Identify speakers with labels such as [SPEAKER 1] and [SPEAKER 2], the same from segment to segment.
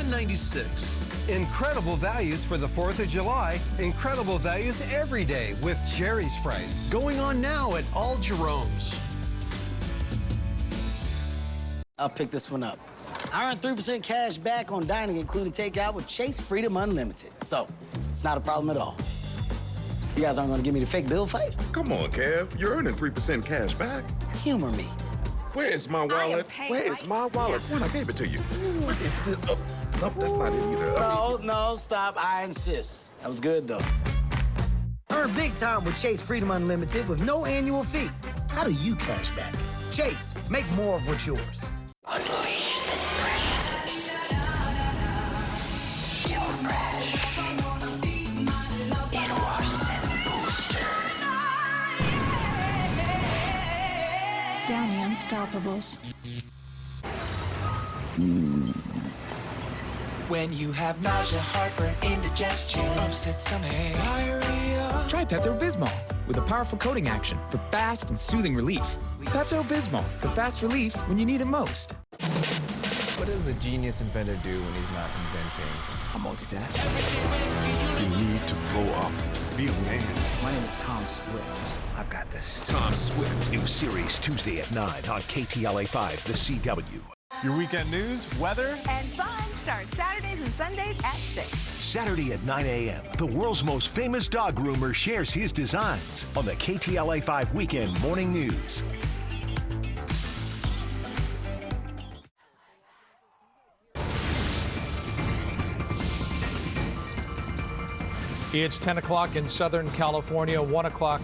[SPEAKER 1] $196. Incredible values for the 4th of July. Incredible values every day with Jerry's Price. Going on now at all Jerome's.
[SPEAKER 2] I'll pick this one up. I earn 3% cash back on dining, including takeout, with Chase Freedom Unlimited. So, it's not a problem at all. You guys aren't gonna give me the fake bill fight?
[SPEAKER 3] Come on, Kev. You're earning 3% cash back.
[SPEAKER 2] Humor me.
[SPEAKER 3] Where is my wallet? Where is my wallet? When I gave it to you. What is this? Oh, nope, that's not it either.
[SPEAKER 2] No, stop. I insist. That was good, though. Earn big time with Chase Freedom Unlimited with no annual fee. How do you cash back? Chase, make more of what's yours.
[SPEAKER 4] Unleash the freshness. Still fresh. In wash and booster.
[SPEAKER 5] Down the Unstoppables.
[SPEAKER 6] When you have nausea, heartburn, indigestion, upset stomach, diarrhea,
[SPEAKER 7] try Pepto-Bismol with a powerful coating action for fast and soothing relief. Pepto-Bismol for fast relief when you need it most.
[SPEAKER 8] What does a genius inventor do when he's not inventing?
[SPEAKER 7] A multitask.
[SPEAKER 3] You need to grow up. Be a man.
[SPEAKER 9] My name is Tom Swift. I've got this.
[SPEAKER 10] Tom Swift, new series Tuesday at 9 on KTLA 5, The CW.
[SPEAKER 11] Your weekend news, weather,
[SPEAKER 12] and fun starts Saturdays and Sundays at 6.
[SPEAKER 10] Saturday at 9 a.m., the world's most famous dog groomer shares his designs on the KTLA 5 Weekend Morning News.
[SPEAKER 13] It's 10 o'clock in Southern California, 1 o'clock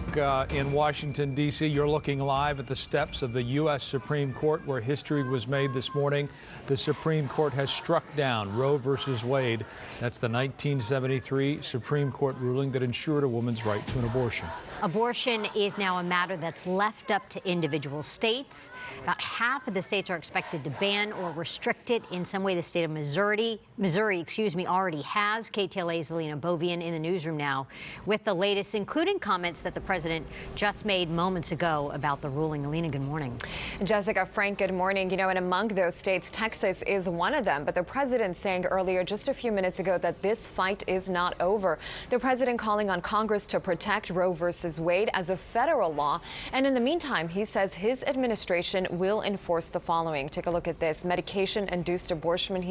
[SPEAKER 13] in Washington, D.C. You're looking live at the steps of the U.S. Supreme Court, where history was made this morning. The Supreme Court has struck down Roe versus Wade. That's the 1973 Supreme Court ruling that ensured a woman's right to an abortion.
[SPEAKER 14] Abortion is now a matter that's left up to individual states. About half of the states are expected to ban or restrict it in some way. The state of Missouri, already has. KTLA's Alina Bovian in the newsroom now with the latest, including comments that the president just made moments ago about the ruling. Alina, good morning.
[SPEAKER 15] Jessica, Frank, good morning. You know, and among those states, Texas is one of them. But the president saying earlier, just a few minutes ago, that this fight is not over. The president calling on Congress to protect Roe versus Wade as a federal law. And in the meantime, he says his administration will enforce the following. Take a look at this. Medication-induced abortion.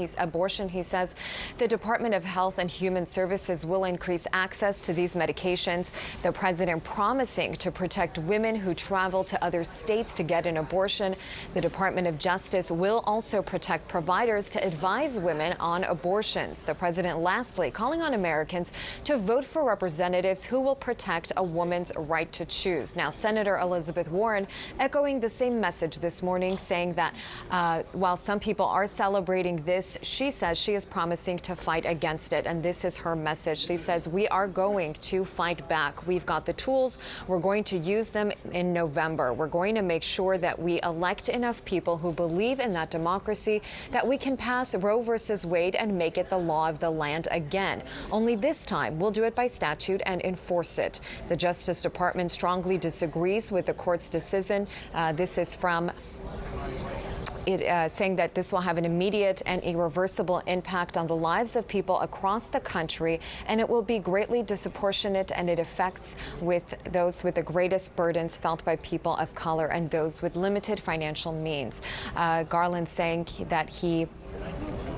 [SPEAKER 15] He says the Department of Health and Human Services will increase access to these medications. The president promising to protect women who travel to other states to get an abortion. The Department of Justice will also protect providers to advise women on abortions. The president lastly calling on Americans to vote for representatives who will protect a woman's right to choose. Now, Senator Elizabeth Warren echoing the same message this morning, saying that while some people are celebrating this, she says she is promising to fight against it. And this is her message. She says, we are going to fight back. We've got the tools. We're going to use them in November. We're going to make sure that we elect enough people who believe in that democracy that we can pass Roe versus Wade and make it the law of the land again. Only this time, we'll do it by statute and enforce it. The Justice Department strongly disagrees with the court's decision. This is from saying that this will have an immediate and irreversible impact on the lives of people across the country, and it will be greatly disproportionate, and it affects with those with the greatest burdens felt by people of color and those with limited financial means. Garland saying that he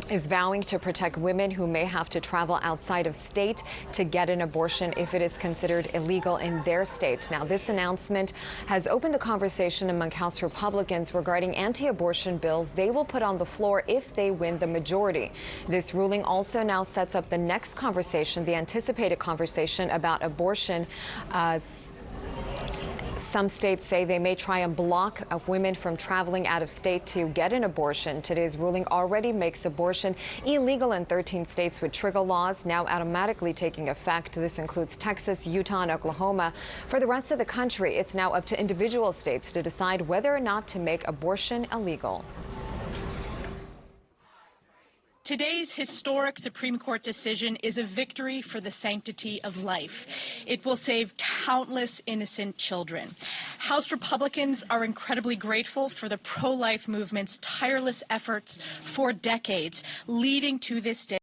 [SPEAKER 15] is vowing to protect women who may have to travel outside of state to get an abortion if it is considered illegal in their state. Now, this announcement has opened the conversation among House Republicans regarding anti-abortion bills they will put on the floor if they win the majority. This ruling also now sets up the next conversation, the anticipated conversation about abortion. Some states say they may try and block women from traveling out of state to get an abortion. Today's ruling already makes abortion illegal in 13 states, with trigger laws now automatically taking effect. This includes Texas, Utah, and Oklahoma. For the rest of the country, it's now up to individual states to decide whether or not to make abortion illegal.
[SPEAKER 16] Today's historic Supreme Court decision is a victory for the sanctity of life. It will save countless innocent children. House Republicans are incredibly grateful for the pro-life movement's tireless efforts for decades, leading to this day.